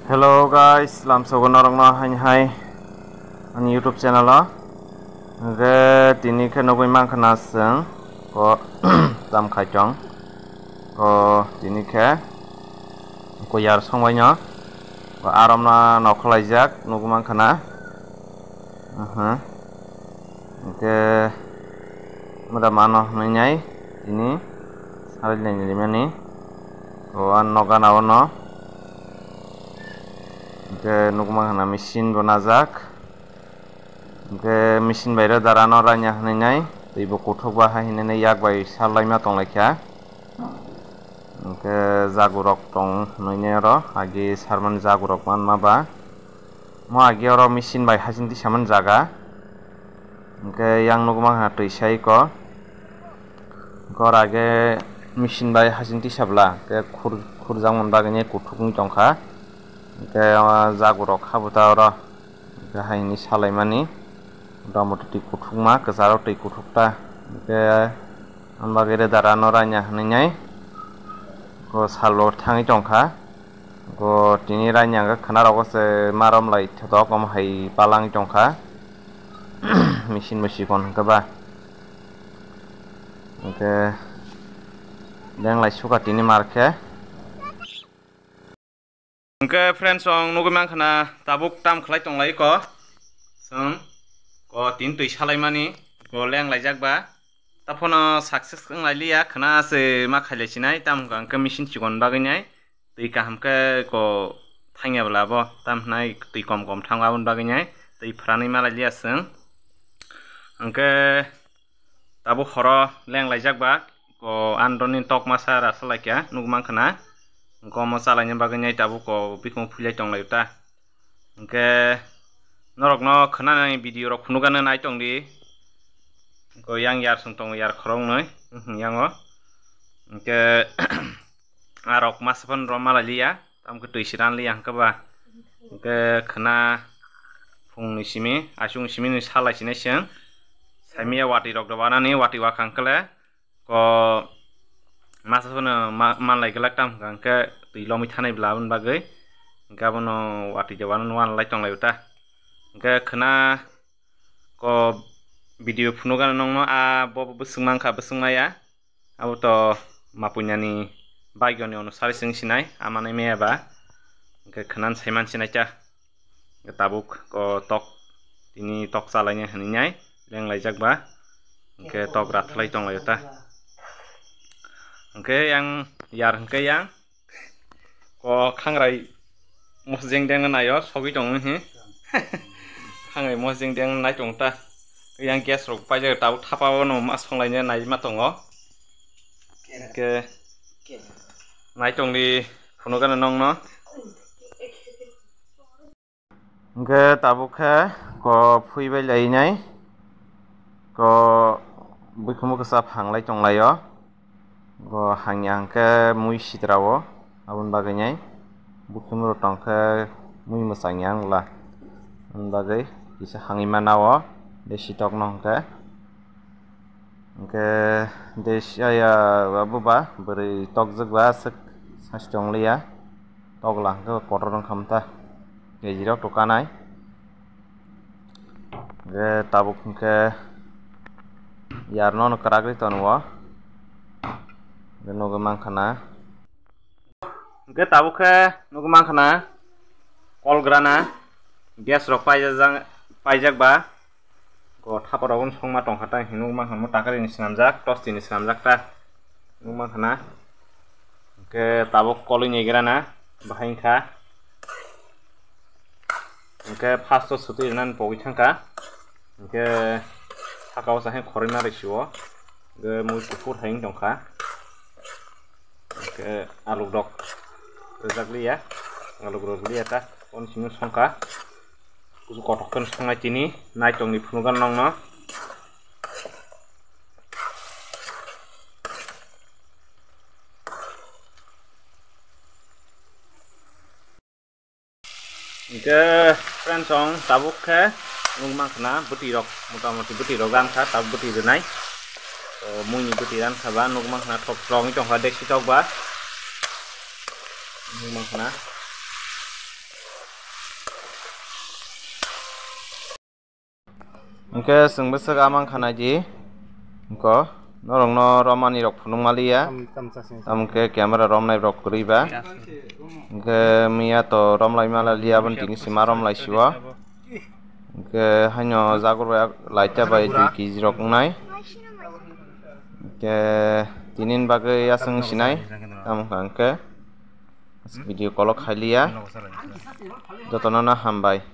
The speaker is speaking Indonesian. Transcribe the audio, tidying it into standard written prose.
Hello guys, lamsogon norong hai ani YouTube channel ge tini ke nogoi mangkhana seng ko tam khaitong ko tini ke ko yar songwai no ko aramna nokhlaijak nogo mangkhana ke muda mano menyai tini salil ni mani ko an noga nawono ke nugma hana mesin bonajak ke mesin baire darano ranya hninai teibo kothok ba hinai yak bai salaima tonglaikha ke jagurok tong noine ro agi sarman jagurok manma ba mo agi oro mesin bai hasinti saman jaga ke yang nugma hana tuisai ko gor age mesin bai hasinti sabla ke khurjang bagini kothokni tongkha ke jagurok habuta oro ke haini salaimani motamoti tui kuthukma kwcharo tui kuthukta ke ambagere darano ranya hninai ko salo thangi tongkha ko tini ranya ga khanarogo se marom lai thotok hai palang tongkha mesin musikon hingkaba ke denglai suka tini markhe Oke friends ong nugo mangkhana tabuk tam khlai tonglai ko song ko tin tui salaimani ko leng laijak ba tapono success ngai liya khana se ma khailai sinai tam ka machine chikon baginai tui kaham ke ko thangya bla bo tam nai tui kom thangwa bun baginai tui phrani malai liya seng angke tabuk khoro leng laijak ba ko andoni tok masa rasalakya nugo mangkhana Komo salanya bagainya tabu ko bikung pulai tong lai ta. Oke norok no khana nai video rok phunugana nai tong di. Ko yang yar sung tong yar khorong noi yango. Oke arok masapon romala liya tam ko tuisiran liya ka ba. Oke khana phung ni simi asung simi ni salai sinai seng. Samia wati rok dawana ni wati wakang kale ko masa pun manlai gelak tam ke tui lomi thanai blabun bagai gabono wati jawanan wan lai tong lai uta ke khana ko video phunugan nongno a bo busung mangkha busungmaya abo to mapunyani bagyoni onusari sing sinai amane meyaba ke khanan saiman sinai ta ke tabuk ko tok tini tok salainya hninai leng laijak ba ke tok rathlai tong lai uta Oke yang yar ke yang ko khangrai mosjeng deng nayo sogi tong hi khangrai mosjeng deng nai tong ta yang gas rok paje tau thapa no ma songlainya nai ma tongo ke nai tong di phunugan nong no ke tabukhe ko phuibai lai nai ko buikhumu ksa phanglai tonglayo go hangyang ke mui sitrawo abun bagainyai bukhumro tongke mui musangyang la un bagai kisa hangima nawo desi tok nongke ke desi aya babuba beri tok jagba sek sastong liya tok lang ke kotorong khamta gejirok tokanai ge tabuk ke yarno no karagri tonwo nugo mangkhana ke tabukhe nugo mangkhana kolgrana gas rok paijak ba ko thaporokun songma tongkhata nugo mangkhana takari ni swnamjak tosti ni swnamjak ta nugo mangkhana ke tabuk koli negrana bahingkha ke phasto suti nan pogi thangka ke sakao sahe khorina resiwo ge mui kufur haing tongkha ke aluk dok rezak liya aluk rok liya ta on sinu songka kusu kotokken songai tini nai tong ni phunugan nongno ke friend song tabuk ke nung mangkhana buti rok motamoti buti rok gan kha tab buti renai muni buti ran khaba nung mangkhana thok rong tong ha desi tok ba nung mangkhana Oke sengbesak amang khana ji ko norong no romani rok phunung malia tamke camera romnai rok kuriba ke mia to romlai mala liabon ting sima romlai siwa ke hanyo jagur laita bai 2 kg rok nai ke tinin bagai aseng sinai tamke video kolok khailia jotono na hambai